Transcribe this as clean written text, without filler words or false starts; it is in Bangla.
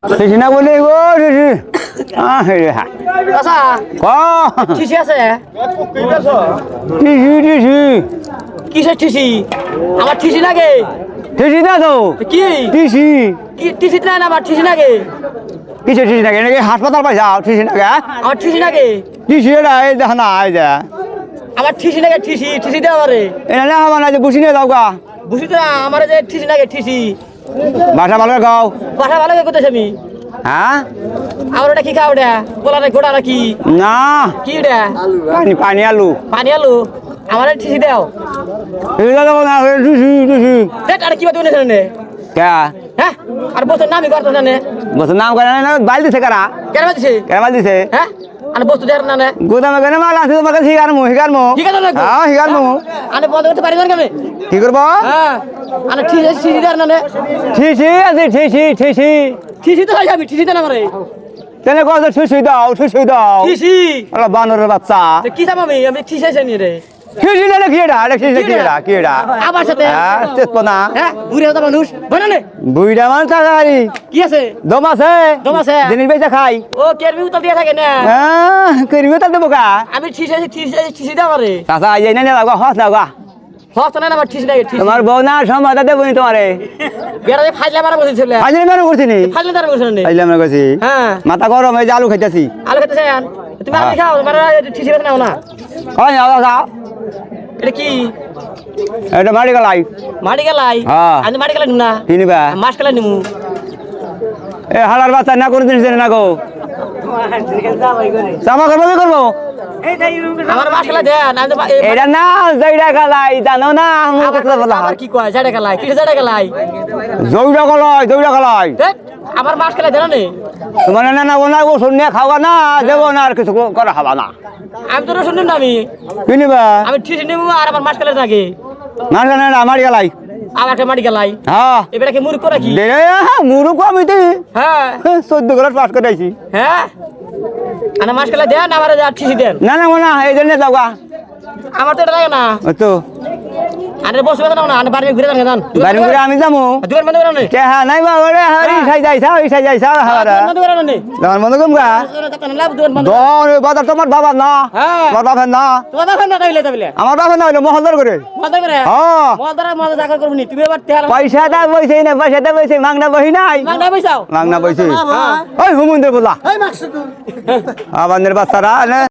টিসি না বলে গো টিসি আচ্ছা ক ঠিসি আছে টিসি টিসি কিসের ঠিসি আমার ঠিসি লাগে টিসি না তো কি টিসি কি ঠিসি না না আমার ঠিসি লাগে কিসে টিসি নাকি নাকি হাসপাতাল পাইছাও টিসি নাকি আমার ঠিসি লাগে টিসি এটা এই দেখ না এই যে আমার ঠিসি লাগে ঠিসি ঠিসি দে আমারে এটা না আমার না যে বুঝি নিয়ে যাও গা বুঝিস না আমার যে ঠিসি লাগে ঠিসি বাসা ভালো গাও বাসা ভালো করে করতেছি আমি হ্যাঁ আমার ওটা কি খাও ওটা গোলা না গোটা নাকি না কি ওটা পানি পানি আলু পানি আলু আমার ঠিসি দাও এটা দেবো না টিসি টিসি দেখ আর কি বাদ বলেছেন কে হ্যাঁ আর বস্তু নামই করতো না নে বসে নাম করে না বাইল দিছে কারা কেন বাজছে কেন বাইল দিছে হ্যাঁ আর বস্তু দেখ না নে গোদামে কেন মাল আছে তোমার কাছে হিগারমো ঠিক আছে লাগবে হ্যাঁ হিগারমো আরে বন্ধ করতে পারি না কেন কি করবো হ্যাঁ আরে ঠিক আছে ঠিসি দেখ না নে ঠিসি আছে ঠিসি ঠিসি ঠিসি তো যাবি ঠিসি দেন আমারে তেনে কত ঠিসি দাও ঠিসি ওলা বানরের বাচ্চা কি যাবো আমি ঠিসি আছে নি রে ঠিসি না কি এটা আরে ঠিসি কি এটা কি এটা আমার সাথে হ্যাঁ তেত না হ্যাঁ বুড়ি হতো মানুষ বলে নে বুইড়া মান তাড়াতাড়ি কি আছে দম আছে দম আছে? দিনের বেচা খাই ও কেরবি উতাল দিয়ে থাকে না হ্যাঁ করিবে তার দেবো কা আমি ঠিসি আছে ঠিসি দাও আমারে চাচা এই না লাগা হস না গা হস্ত না আমার ঠিসি লাগে ঠিসি তোমার বউ না সমাদা দেবো নি তোমারে বেড়া ফাইলে মারা বসেছিল আজ মেরে করছি নি ফাইলে তার বসে নে আইলে মেরে করছি হ্যাঁ মাথা গরম এই যে আলু খাইতেছি আলু খেতে চান তুমি আলু খাও তোমার ঠিসি বেশ নাও না কই যাও যাও এটা কি এটা মারি গলাই মাটি গেলাই হ্যাঁ। আমি মাটি গেলাই না কি নিবা মাছ গেলাই নিমু এ হালার বাচ্চা না করে দিন না গো জামা করবো কি করবো আমার মাছ গেলাই দেন আমি তো এটা না জয়টা গলাই জানো না আমার কথা বলা আবার কি কয় জাডা গেলাই কি জাডা গেলাই জয়টা গলাই দেখ আমার মাছ গেলাই দেন নে তোমার না না ওনা ও শুনে খাওয়া না দেবো না আর কিছু করা খাবা না আমি তো শুনুন না কি নিবা আমি ঠিসি নিমু আর আমার মাছ গেলাই থাকে না না না মারি গলাই আমার একটা মাটি গেলাই হ্যাঁ এবারে কি মুরুখ করে কি দে মুরু কমি তুই হ্যাঁ 14 গ্লাস পাস করে আইছি হ্যাঁ আরে মাছ গেলাই দেন আমার ঠিসি দেন না না না এই জন্য যাওগা আমার তো এটা লাগে না তো আরে বসবে না না বাড়ি ঘুরে যান যান বাড়ি করে আমি যাবো দোকান বন্ধ করে নে কে হ্যাঁ নাই বাবা রে হরি সাই যাইছা হারা বন্ধ করে নে দাম মনে কম গা লাভ দোকান বন্ধ দর বাজার তোমার বাবা না হ্যাঁ আমার বাবা না তোমার দাফন না তাইলে তাইলে আমার বাবা না হইলো মহল্লার করে মজা করে হ্যাঁ মজা জায়গা করবনি তুমি এবার তেল পয়সা দা বইছে না পয়সা দা বইছে মাংনা বহি নাই মাংনা পয়সাও মাংনা বইছে ওই হুমুন্দে বলা এই মাকসুদ আমাদের বাচ্চারা